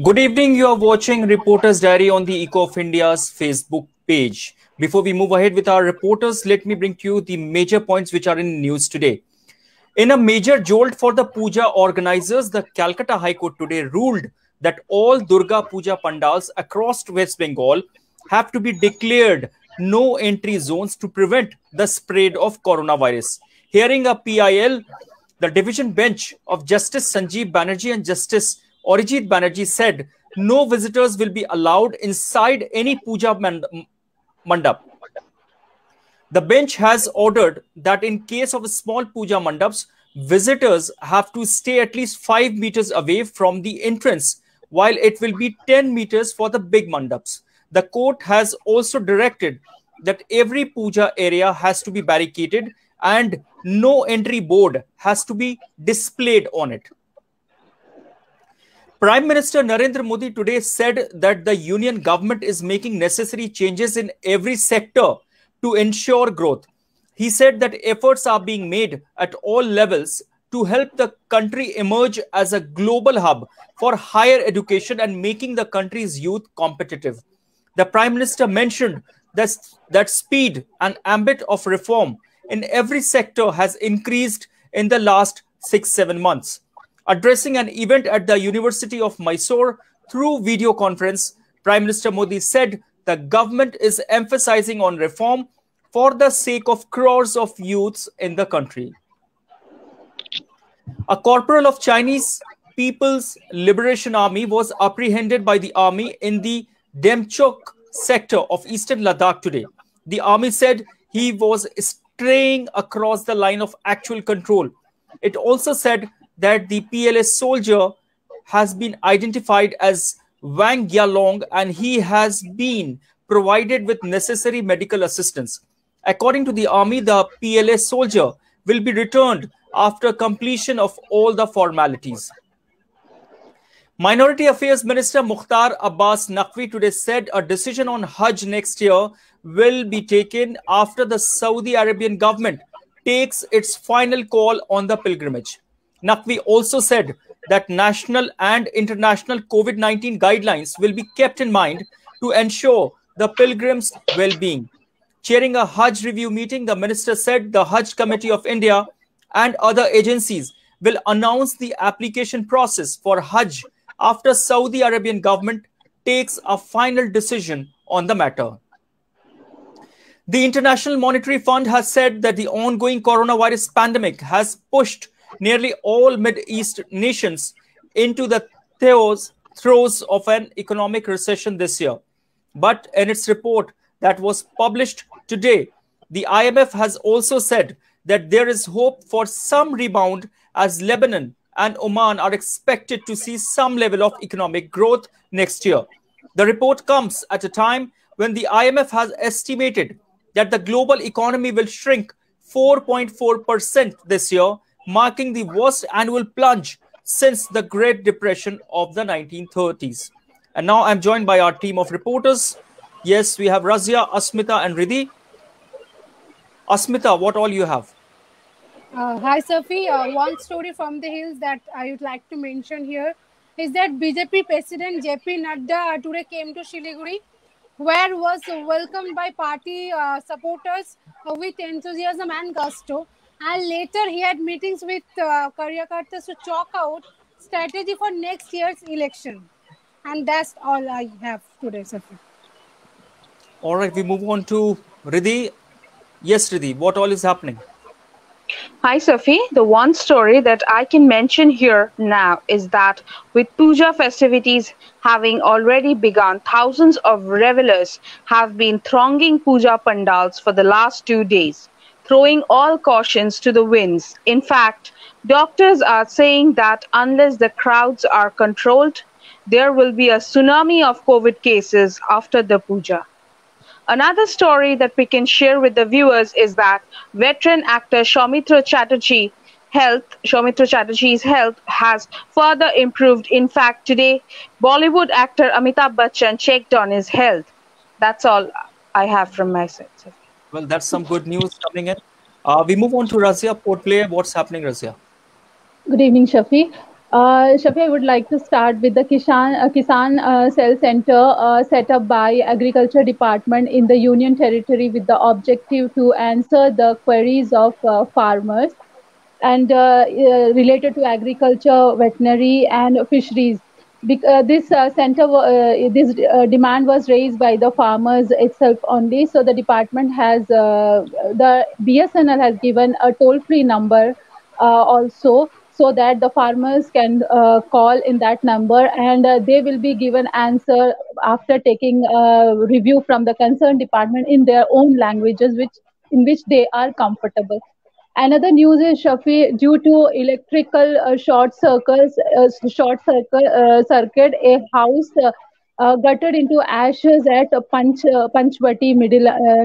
Good evening. You are watching Reporters Diary on the Eco of India's Facebook page. Before we move ahead with our reporters, let me bring to you the major points which are in news today. In a major jolt for the Puja organizers, the Calcutta High Court today ruled that all Durga Puja pandals across West Bengal have to be declared no entry zones to prevent the spread of coronavirus. Hearing a PIL, the division bench of Justice Sanjeev Banerjee and Justice Arijit Banerjee said no visitors will be allowed inside any puja mandap. The bench has ordered that in case of small puja mandaps, visitors have to stay at least 5 meters away from the entrance, while it will be 10 meters for the big mandaps. The court has also directed that every puja area has to be barricaded and no entry board has to be displayed on it. Prime Minister Narendra Modi today said that the union government is making necessary changes in every sector to ensure growth. He said that efforts are being made at all levels to help the country emerge as a global hub for higher education and making the country's youth competitive. The Prime Minister mentioned that speed and ambit of reform in every sector has increased in the last 6-7 months. Addressing an event at the University of Mysore through video conference, Prime Minister Modi said the government is emphasizing on reform for the sake of crores of youths in the country. A corporal of Chinese People's Liberation Army was apprehended by the army in the Demchok sector of eastern Ladakh today. The army said he was straying across the line of actual control. It also said that the PLA soldier has been identified as Wang Yalong and he has been provided with necessary medical assistance. According to the army, the PLA soldier will be returned after completion of all the formalities. Minority Affairs Minister Mukhtar Abbas Naqvi today said a decision on Hajj next year will be taken after the Saudi Arabian government takes its final call on the pilgrimage. Naqvi also said that national and international COVID-19 guidelines will be kept in mind to ensure the pilgrims' well-being. Chairing a Hajj review meeting, the minister said the Hajj Committee of India and other agencies will announce the application process for Hajj after Saudi Arabian government takes a final decision on the matter. The International Monetary Fund has said that the ongoing coronavirus pandemic has pushed nearly all Mid-East nations into the throes of an economic recession this year. But in its report that was published today, the IMF has also said that there is hope for some rebound as Lebanon and Oman are expected to see some level of economic growth next year. The report comes at a time when the IMF has estimated that the global economy will shrink 4.4% this year, marking the worst annual plunge since the Great Depression of the 1930s. And now I'm joined by our team of reporters. Yes, we have Razia, Asmita and Riddhi. Asmita, what all you have? Hi, Safi. One story from the hills that I would like to mention here is that BJP President JP Nadda today came to Siliguri, where was welcomed by party supporters with enthusiasm and gusto. And later he had meetings with Karyakartas to chalk out strategy for next year's election. And that's all I have today, Safi. All right, we move on to Riddhi. Yes, Riddhi, what all is happening? Hi, Safi. The one story that I can mention here now is that with Puja festivities having already begun, thousands of revelers have been thronging Puja pandals for the last 2 days, throwing all cautions to the winds. In fact, doctors are saying that unless the crowds are controlled, there will be a tsunami of COVID cases after the Puja. Another story that we can share with the viewers is that veteran actor Soumitra Chatterjee's health has further improved. In fact, today, Bollywood actor Amitabh Bachchan checked on his health. That's all I have from my side. Well, that's some good news coming in. We move on to Razia, Port Blair. What's happening, Razia? Good evening, Shafi. Shafi, I would like to start with the Kisan Cell Center set up by Agriculture Department in the Union Territory with the objective to answer the queries of farmers and related to agriculture, veterinary, and fisheries. This this demand was raised by the farmers itself only. So the department has the BSNL has given a toll-free number also, so that the farmers can call in that number, and they will be given answer after taking review from the concerned department in their own languages, which in which they are comfortable. Another news is, Shafi, due to electrical circuit, a house gutted into ashes at Panchvati,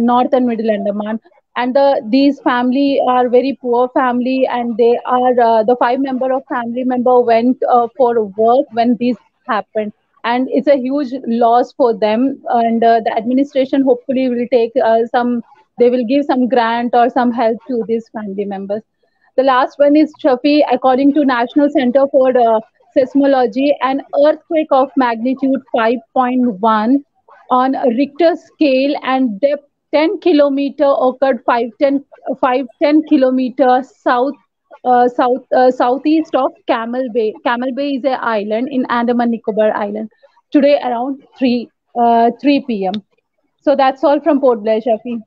northern Middle Andaman. And these family are very poor family, and they are the five member of family member went for work when this happened, and it's a huge loss for them. And the administration hopefully will take some, they will give some grant or some help to these family members. The last one is, Shafi, according to National Center for Seismology, an earthquake of magnitude 5.1 on a Richter scale and depth 10 kilometer occurred 510 kilometers southeast of Camel Bay. Camel Bay is an island in Andaman Nicobar Island. Today around 3 p.m. So that's all from Port Blair, Shafi.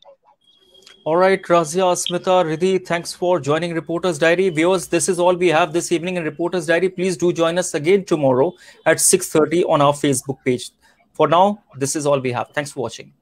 All right, Razia, Smita, Riddhi, thanks for joining Reporters Diary. Viewers, this is all we have this evening in Reporters Diary. Please do join us again tomorrow at 6:30 on our Facebook page. For now, this is all we have. Thanks for watching.